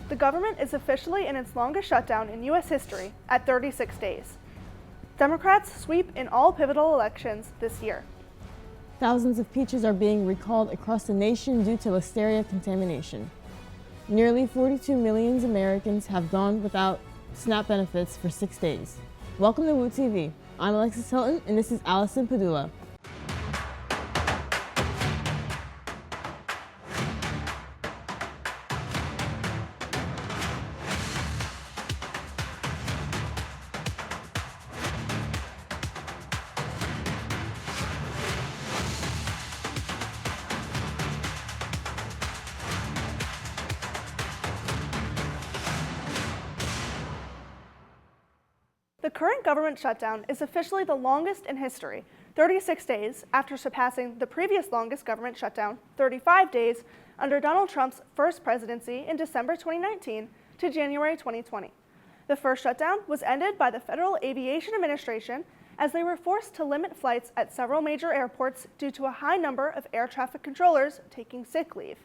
The government is officially in its longest shutdown in U.S. history at 36 days. Democrats sweep in all pivotal elections this year. Thousands of peaches are being recalled across the nation due to listeria contamination. Nearly 42 million Americans have gone without SNAP benefits for 6 days. Welcome to Woo TV. I'm Alexis Hilton, and this is Allison Padula. The current government shutdown is officially the longest in history, 36 days after surpassing the previous longest government shutdown, 35 days, under Donald Trump's first presidency in December 2019 to January 2020. The first shutdown was ended by the Federal Aviation Administration as they were forced to limit flights at several major airports due to a high number of air traffic controllers taking sick leave.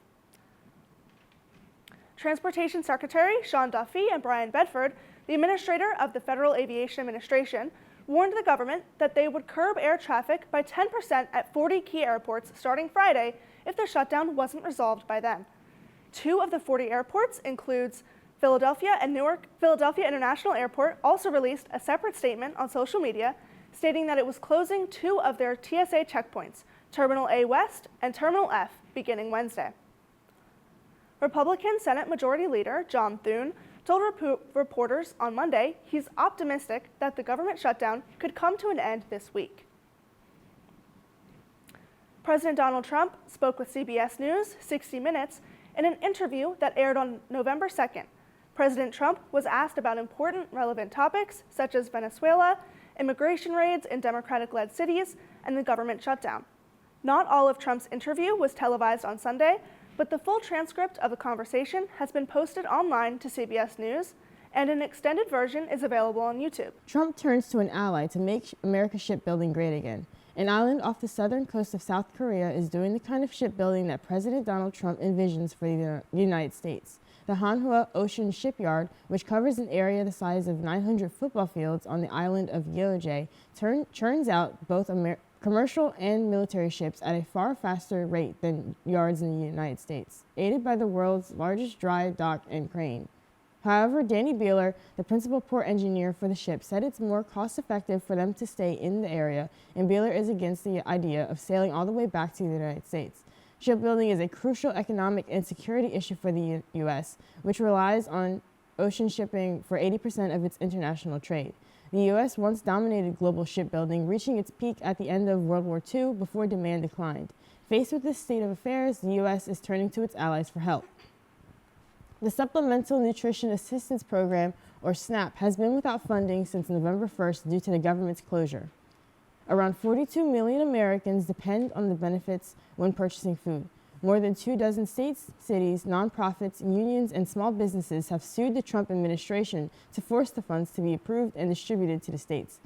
Transportation Secretary Sean Duffy and Brian Bedford, the administrator of the Federal Aviation Administration, warned the government that they would curb air traffic by 10% at 40 key airports starting Friday if the shutdown wasn't resolved by then. 2 of the 40 airports includes Philadelphia and Newark. Philadelphia International Airport also released a separate statement on social media stating that it was closing 2 of their TSA checkpoints, Terminal A West and Terminal F, beginning Wednesday. Republican Senate Majority Leader John Thune told reporters on Monday he's optimistic that the government shutdown could come to an end this week. President Donald Trump spoke with CBS News 60 Minutes in an interview that aired on November 2nd. President Trump was asked about important, relevant topics such as Venezuela, immigration raids in Democratic-led cities, and the government shutdown. Not all of Trump's interview was televised on Sunday, but the full transcript of the conversation has been posted online to CBS News, and an extended version is available on YouTube. Trump turns to an ally to make America's shipbuilding great again. An island off the southern coast of South Korea is doing the kind of shipbuilding that President Donald Trump envisions for the United States. The Hanwha Ocean Shipyard, which covers an area the size of 900 football fields on the island of Yeoje, churns out both commercial and military ships at a far faster rate than yards in the United States, aided by the world's largest dry dock and crane. However, Danny Beeler, the principal port engineer for the ship, said it's more cost-effective for them to stay in the area, and Beeler is against the idea of sailing all the way back to the United States. Shipbuilding is a crucial economic and security issue for the U.S., which relies on ocean shipping for 80% of its international trade. The U.S. once dominated global shipbuilding, reaching its peak at the end of World War II before demand declined. Faced with this state of affairs, the U.S. is turning to its allies for help. The Supplemental Nutrition Assistance Program, or SNAP, has been without funding since November 1st due to the government's closure. Around 42 million Americans depend on the benefits when purchasing food. More than 24 states, cities, nonprofits, unions, and small businesses have sued the Trump administration to force the funds to be approved and distributed to the states.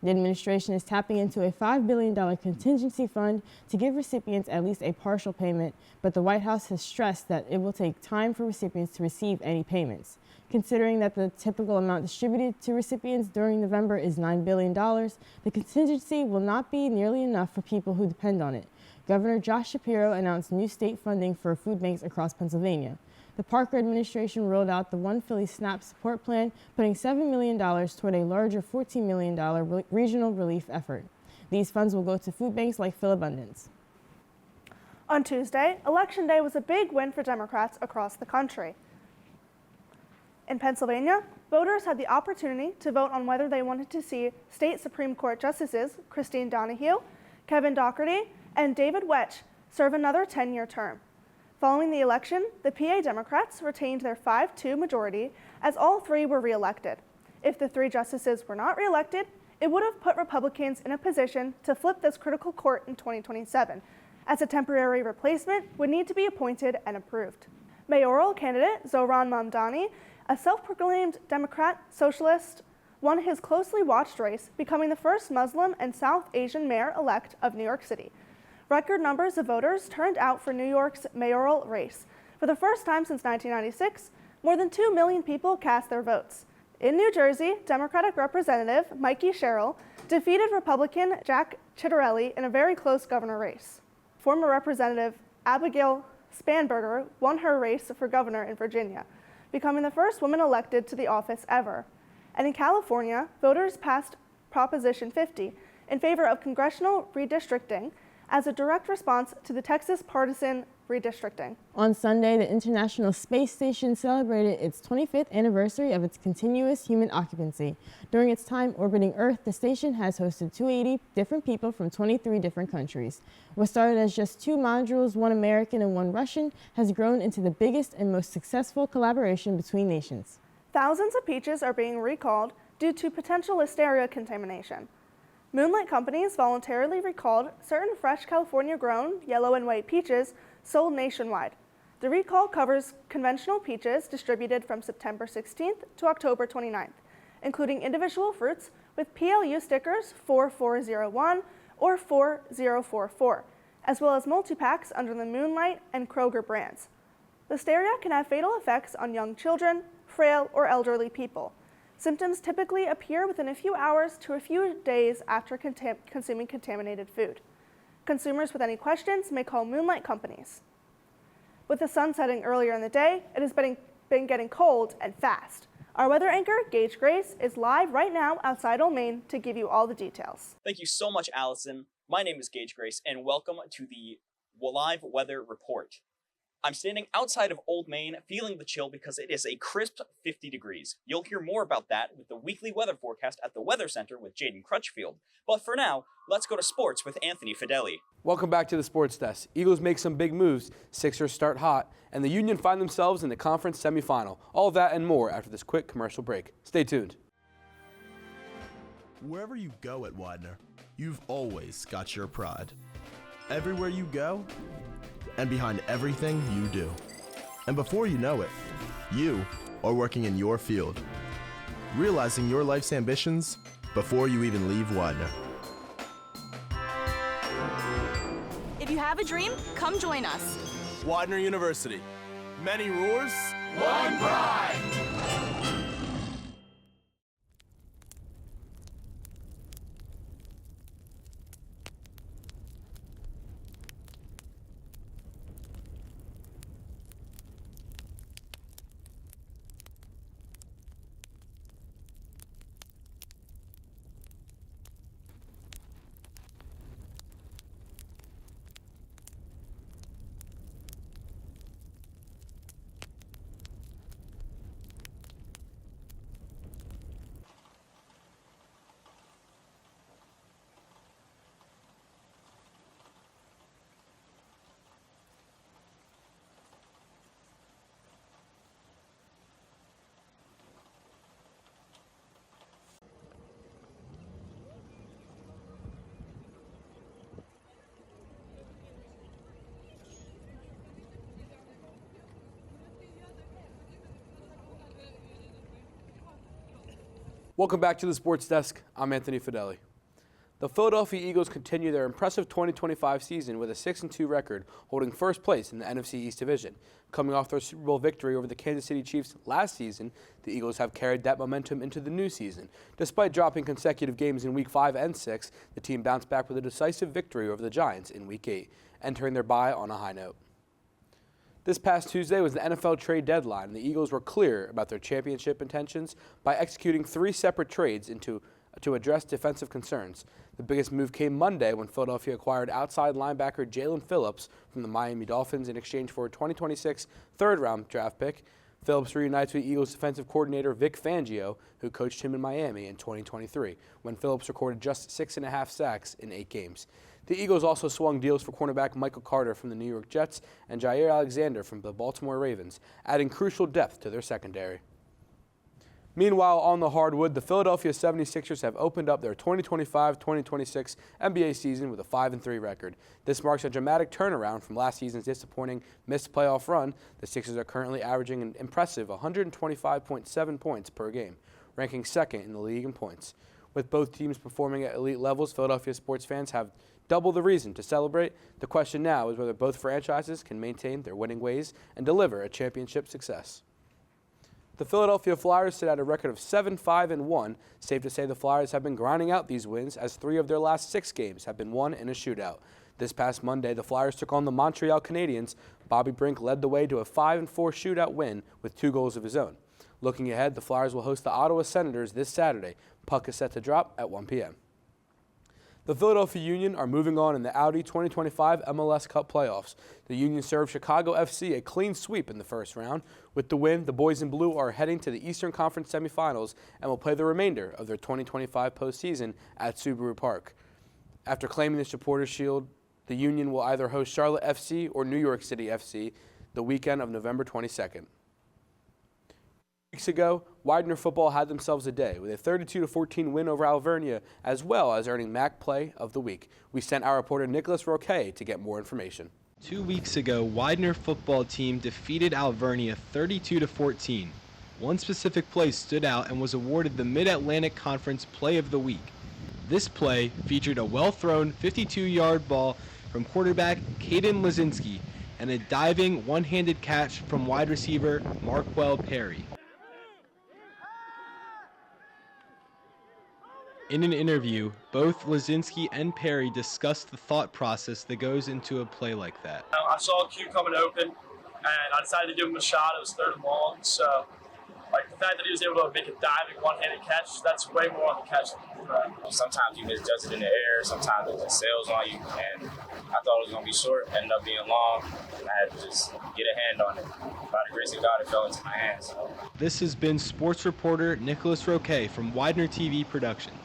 The administration is tapping into a $5 billion contingency fund to give recipients at least a partial payment, but the White House has stressed that it will take time for recipients to receive any payments. Considering that the typical amount distributed to recipients during November is $9 billion, the contingency will not be nearly enough for people who depend on it. Governor Josh Shapiro announced new state funding for food banks across Pennsylvania. The Parker administration rolled out the One Philly SNAP support plan, putting $7 million toward a larger $14 million regional relief effort. These funds will go to food banks like Philabundance. On Tuesday, Election Day was a big win for Democrats across the country. In Pennsylvania, voters had the opportunity to vote on whether they wanted to see state Supreme Court Justices Christine Donahue, Kevin Dougherty, and David Wetch serve another 10-year term. Following the election, the PA Democrats retained their 5-2 majority as all 3 were reelected. If the 3 justices were not reelected, it would have put Republicans in a position to flip this critical court in 2027, as a temporary replacement would need to be appointed and approved. Mayoral candidate Zohran Mamdani, a self-proclaimed Democrat socialist, won his closely watched race, becoming the first Muslim and South Asian mayor-elect of New York City. Record numbers of voters turned out for New York's mayoral race. For the first time since 1996, more than 2 million people cast their votes. In New Jersey, Democratic Representative Mikey Sherrill defeated Republican Jack Ciattarelli in a very close governor race. Former Representative Abigail Spanberger won her race for governor in Virginia, becoming the first woman elected to the office ever. And in California, voters passed Proposition 50 in favor of congressional redistricting as a direct response to the Texas partisan redistricting. On Sunday, the International Space Station celebrated its 25th anniversary of its continuous human occupancy. During its time orbiting Earth, the station has hosted 280 different people from 23 different countries. What started as just 2 modules, 1 American and 1 Russian, has grown into the biggest and most successful collaboration between nations. Thousands of peaches are being recalled due to potential listeria contamination. Moonlight Companies voluntarily recalled certain fresh California-grown yellow and white peaches sold nationwide. The recall covers conventional peaches distributed from September 16th to October 29th, including individual fruits with PLU stickers 4401 or 4044, as well as multi-packs under the Moonlight and Kroger brands. Listeria can have fatal effects on young children, frail, or elderly people. Symptoms typically appear within a few hours to a few days after consuming contaminated food. Consumers with any questions may call Moonlight Companies. With the sun setting earlier in the day, it has been getting cold and fast. Our weather anchor, Gage Grace, is live right now outside Old Main to give you all the details. Thank you so much, Allison. My name is Gage Grace, and welcome to the live weather report. I'm standing outside of Old Main feeling the chill because it is a crisp 50 degrees. You'll hear more about that with the weekly weather forecast at the Weather Center with Jaden Crutchfield. But for now, let's go to sports with Anthony Fedeli. Welcome back to the Sports Desk. Eagles make some big moves, Sixers start hot, and the Union find themselves in the conference semifinal. All of that and more after this quick commercial break. Stay tuned. Wherever you go at Widener, you've always got your pride. Everywhere you go, and behind everything you do. And before you know it, you are working in your field, realizing your life's ambitions before you even leave Widener. If you have a dream, come join us. Widener University. Many roars, one pride. Welcome back to the Sports Desk. I'm Anthony Fedeli. The Philadelphia Eagles continue their impressive 2025 season with a 6-2 record, holding first place in the NFC East Division. Coming off their Super Bowl victory over the Kansas City Chiefs last season, the Eagles have carried that momentum into the new season. Despite dropping consecutive games in Week 5 and 6, the team bounced back with a decisive victory over the Giants in Week 8, entering their bye on a high note. This past Tuesday was the NFL trade deadline, and the Eagles were clear about their championship intentions by executing 3 separate trades to address defensive concerns. The biggest move came Monday when Philadelphia acquired outside linebacker Jalen Phillips from the Miami Dolphins in exchange for a 2026 third-round draft pick. Phillips reunites with Eagles defensive coordinator Vic Fangio, who coached him in Miami in 2023, when Phillips recorded just 6.5 sacks in 8 games. The Eagles also swung deals for cornerback Michael Carter from the New York Jets and Jair Alexander from the Baltimore Ravens, adding crucial depth to their secondary. Meanwhile, on the hardwood, the Philadelphia 76ers have opened up their 2025-2026 NBA season with a 5-3 record. This marks a dramatic turnaround from last season's disappointing missed playoff run. The Sixers are currently averaging an impressive 125.7 points per game, ranking second in the league in points. With both teams performing at elite levels, Philadelphia sports fans have double the reason to celebrate. The question now is whether both franchises can maintain their winning ways and deliver a championship success. The Philadelphia Flyers sit at a record of 7-5-1. Safe to say the Flyers have been grinding out these wins as 3 of their last 6 games have been won in a shootout. This past Monday, the Flyers took on the Montreal Canadiens. Bobby Brink led the way to a 5-4 shootout win with 2 goals of his own. Looking ahead, the Flyers will host the Ottawa Senators this Saturday. Puck is set to drop at 1 p.m. The Philadelphia Union are moving on in the Audi 2025 MLS Cup playoffs. The Union served Chicago FC a clean sweep in the first round. With the win, the boys in blue are heading to the Eastern Conference semifinals and will play the remainder of their 2025 postseason at Subaru Park. After claiming the Supporters' Shield, the Union will either host Charlotte FC or New York City FC the weekend of November 22nd. Weeks ago, Widener football had themselves a day with a 32-14 win over Alvernia, as well as earning MAC Play of the Week. We sent our reporter Nicholas Roque to get more information. 2 weeks ago, Widener football team defeated Alvernia 32-14. One specific play stood out and was awarded the Mid-Atlantic Conference Play of the Week. This play featured a well-thrown 52-yard ball from quarterback Jaden Lazinski and a diving one-handed catch from wide receiver Marquel Perry. In an interview, both Lazinski and Perry discussed the thought process that goes into a play like that. I saw Q coming open, and I decided to give him a shot. It was 3rd and long, so the fact that he was able to make a diving one-handed catch, that's way more on the catch than the threat. Sometimes you misjudge it in the air, sometimes it just sails on you, and I thought it was going to be short, ended up being long, and I had to just get a hand on it. By the grace of God, it fell into my hands. This has been sports reporter Nicholas Roque from Widener TV Productions.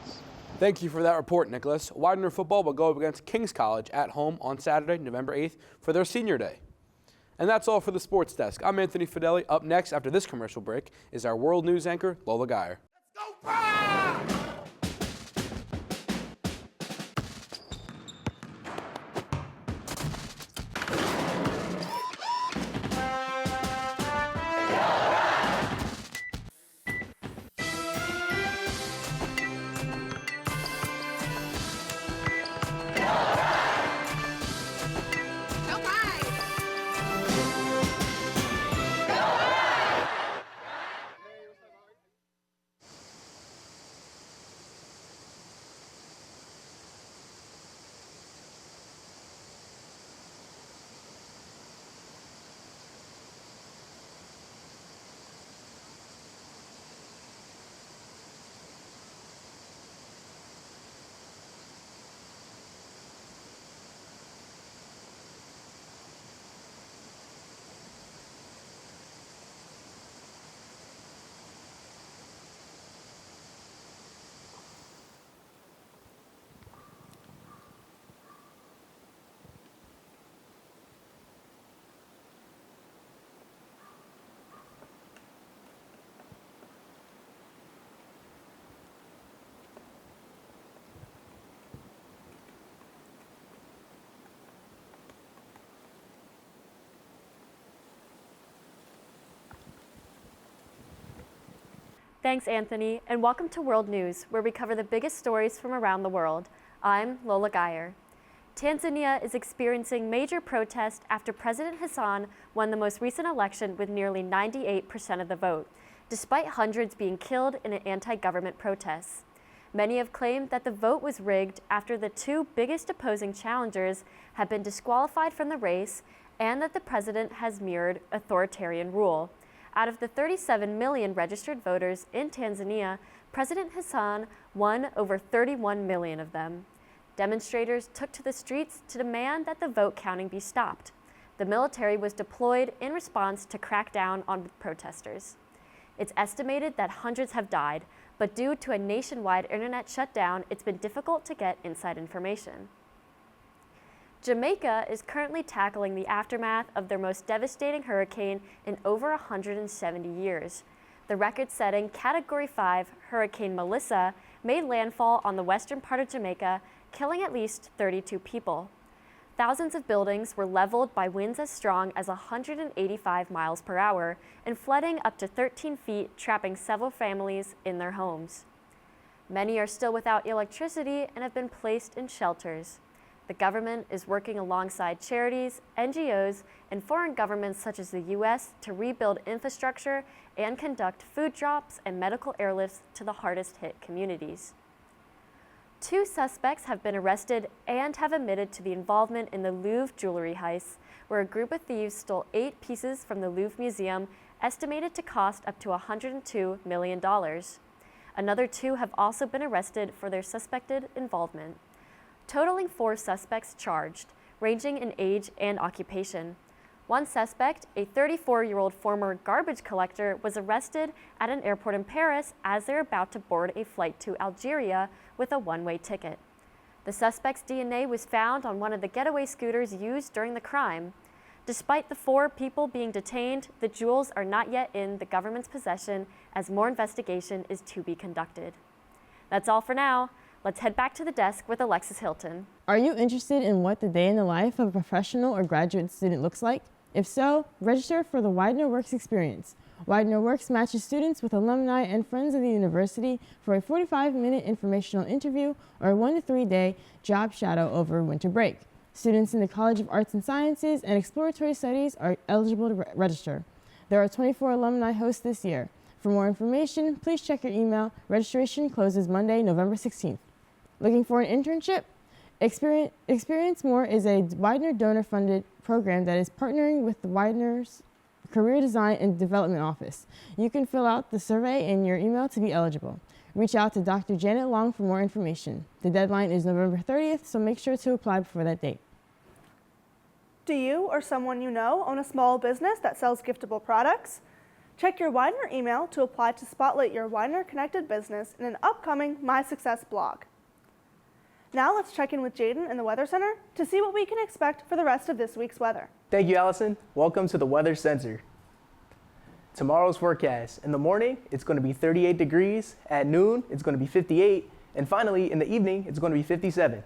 Thank you for that report, Nicholas. Widener football will go up against King's College at home on Saturday, November 8th, for their senior day. And that's all for the Sports Desk. I'm Anthony Fedeli. Up next, after this commercial break, is our world news anchor, Lola Geyer. Let's go, Pride! Thanks, Anthony, and welcome to World News, where we cover the biggest stories from around the world. I'm Lola Geyer. Tanzania is experiencing major protest after President Hassan won the most recent election with nearly 98% of the vote, despite hundreds being killed in an anti-government protests. Many have claimed that the vote was rigged after the 2 biggest opposing challengers have been disqualified from the race and that the president has mirrored authoritarian rule. Out of the 37 million registered voters in Tanzania, President Hassan won over 31 million of them. Demonstrators took to the streets to demand that the vote counting be stopped. The military was deployed in response to crack down on protesters. It's estimated that hundreds have died, but due to a nationwide internet shutdown, it's been difficult to get inside information. Jamaica is currently tackling the aftermath of their most devastating hurricane in over 170 years. The record-setting Category 5 Hurricane Melissa made landfall on the western part of Jamaica, killing at least 32 people. Thousands of buildings were leveled by winds as strong as 185 miles per hour and flooding up to 13 feet, trapping several families in their homes. Many are still without electricity and have been placed in shelters. The government is working alongside charities, NGOs, and foreign governments such as the U.S. to rebuild infrastructure and conduct food drops and medical airlifts to the hardest hit communities. 2 suspects have been arrested and have admitted to the involvement in the Louvre jewelry heist, where a group of thieves stole 8 pieces from the Louvre Museum, estimated to cost up to $102 million. Another 2 have also been arrested for their suspected involvement, totaling 4 suspects charged, ranging in age and occupation. One suspect, a 34-year-old former garbage collector, was arrested at an airport in Paris as they're about to board a flight to Algeria with a one-way ticket. The suspect's DNA was found on one of the getaway scooters used during the crime. Despite the 4 people being detained, the jewels are not yet in the government's possession as more investigation is to be conducted. That's all for now. Let's head back to the desk with Alexis Hilton. Are you interested in what the day in the life of a professional or graduate student looks like? If so, register for the Widener Works experience. Widener Works matches students with alumni and friends of the university for a 45-minute informational interview or a 1 to 3 day job shadow over winter break. Students in the College of Arts and Sciences and Exploratory Studies are eligible to register. There are 24 alumni hosts this year. For more information, please check your email. Registration closes Monday, November 16th. Looking for an internship? Experience More is a Widener donor-funded program that is partnering with the Widener's Career Design and Development Office. You can fill out the survey in your email to be eligible. Reach out to Dr. Janet Long for more information. The deadline is November 30th, so make sure to apply before that date. Do you or someone you know own a small business that sells giftable products? Check your Widener email to apply to spotlight your Widener-connected business in an upcoming My Success blog. Now let's check in with Jaden in the Weather Center to see what we can expect for the rest of this week's weather. Thank you, Allison. Welcome to the Weather Center. Tomorrow's forecast. In the morning, it's going to be 38 degrees. At noon, it's going to be 58. And finally, in the evening, it's going to be 57.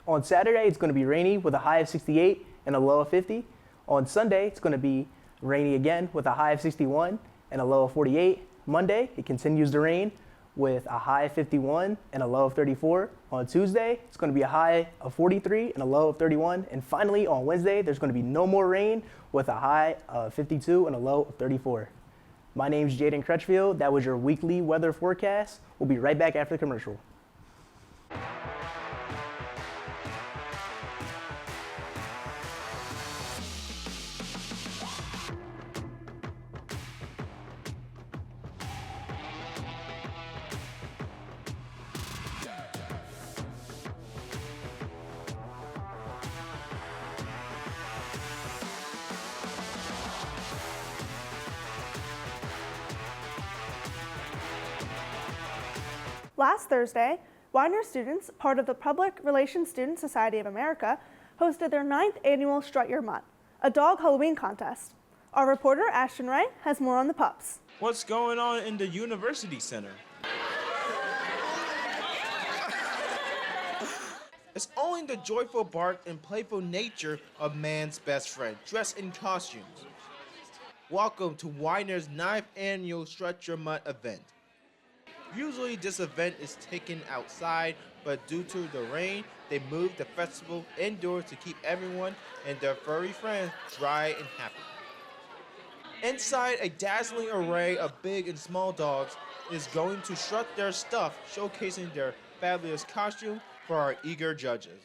On Saturday, it's going to be rainy with a high of 68 and a low of 50. On Sunday, it's going to be rainy again with a high of 61 and a low of 48. Monday, it continues to rain with a high of 51 and a low of 34. On Tuesday, it's going to be a high of 43 and a low of 31. And finally, on Wednesday, there's going to be no more rain with a high of 52 and a low of 34. My name's Jaden Crutchfield. That was your weekly weather forecast. We'll be right back after the commercial. Last Thursday, Widener students, part of the Public Relations Student Society of America, hosted their 9th annual Strut Your Mutt, a dog Halloween contest. Our reporter, Ashton Wright, has more on the pups. What's going on in the University Center? It's only the joyful bark and playful nature of man's best friend, dressed in costumes. Welcome to Widener's 9th annual Strut Your Mutt event. Usually this event is taken outside, but due to the rain, they moved the festival indoors to keep everyone and their furry friends dry and happy. Inside, a dazzling array of big and small dogs is going to strut their stuff, showcasing their fabulous costume for our eager judges.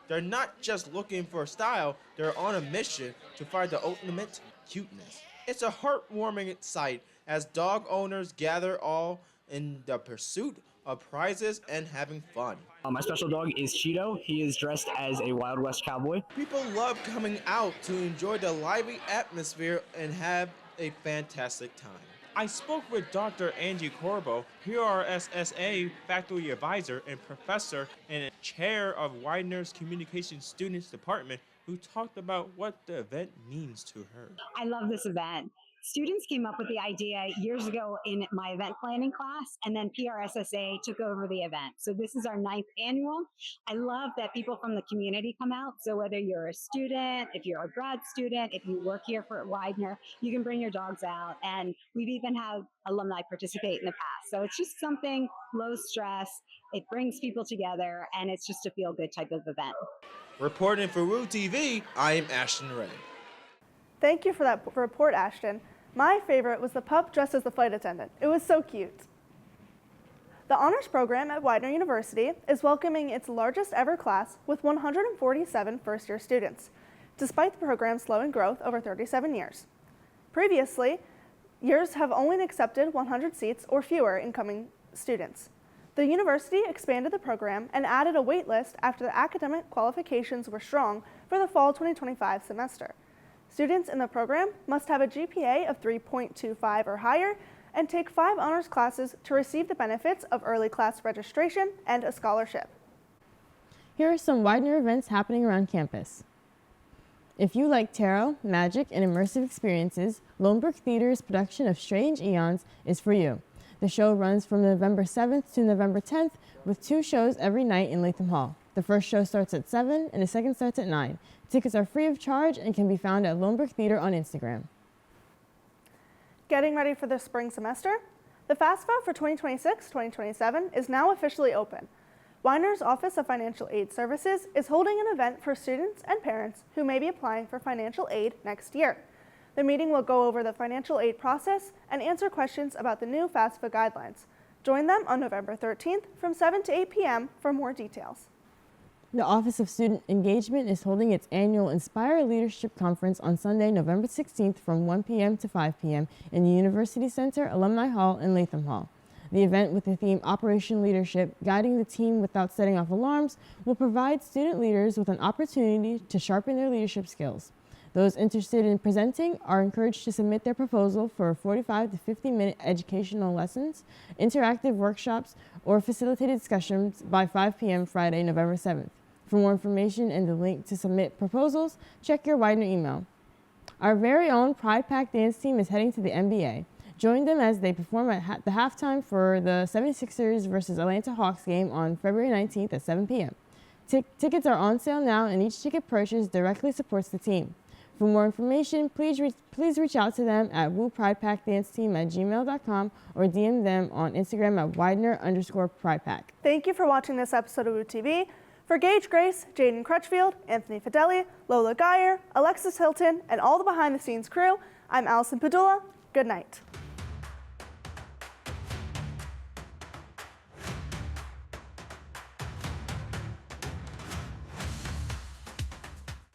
They're not just looking for style, they're on a mission to find the ultimate cuteness. It's a heartwarming sight as dog owners gather all in the pursuit of prizes and having fun. My special dog is Cheeto. He is dressed as a Wild West cowboy. People love coming out to enjoy the lively atmosphere and have a fantastic time. I spoke with Dr. Angie Corbo, PRSSA faculty advisor and professor and chair of Widener's Communication Students Department, who talked about what the event means to her. I love this event. Students came up with the idea years ago in my event planning class, and then PRSSA took over the event. So this is our 9th annual. I love that people from the community come out. So whether you're a student, if you're a grad student, if you work here for Widener, you can bring your dogs out. And we've even had alumni participate in the past. So it's just something low stress. It brings people together, and it's just a feel-good type of event. Reporting for Woo TV, I am Ashton Ray. Thank you for that report, Ashton. My favorite was the pup dressed as the flight attendant. It was so cute. The honors program at Widener University is welcoming its largest ever class with 147 first-year students, despite the program's slow in growth over 37 years. Previously, years have only accepted 100 seats or fewer incoming students. The university expanded the program and added a wait list after the academic qualifications were strong for the fall 2025 semester. Students in the program must have a GPA of 3.25 or higher and take 5 honors classes to receive the benefits of early class registration and a scholarship. Here are some Widener events happening around campus. If you like tarot, magic, and immersive experiences, Lonebrook Theater's production of Strange Eons is for you. The show runs from November 7th to November 10th with 2 shows every night in Latham Hall. The first show starts at 7 and the second starts at 9. Tickets are free of charge and can be found at Lonebrook Theater on Instagram. Getting ready for the spring semester? The FAFSA for 2026-2027 is now officially open. Widener's Office of Financial Aid Services is holding an event for students and parents who may be applying for financial aid next year. The meeting will go over the financial aid process and answer questions about the new FAFSA guidelines. Join them on November 13th from 7 to 8 p.m. for more details. The Office of Student Engagement is holding its annual Inspire Leadership Conference on Sunday, November 16th from 1 p.m. to 5 p.m. in the University Center, Alumni Hall, and Latham Hall. The event, with the theme Operation Leadership, Guiding the Team Without Setting Off Alarms, will provide student leaders with an opportunity to sharpen their leadership skills. Those interested in presenting are encouraged to submit their proposal for 45 to 50-minute educational lessons, interactive workshops, or facilitated discussions by 5 p.m. Friday, November 7th. For more information and the link to submit proposals, check your Widener email. Our very own Pride Pack dance team is heading to the NBA. Join them as they perform at the halftime for the 76ers versus Atlanta Hawks game on February 19th at 7 p.m. Tickets are on sale now, and each ticket purchase directly supports the team. For more information, please reach out to them at woopridepacdanceteam@gmail.com or DM them on Instagram at Widener_PridePack. Thank you for watching this episode of Woo TV. For Gage, Grace, Jaden, Crutchfield, Anthony Fedeli, Lola Geyer, Alexis, Hilton, and all the behind-the-scenes crew, I'm Allison, Padula. Good night.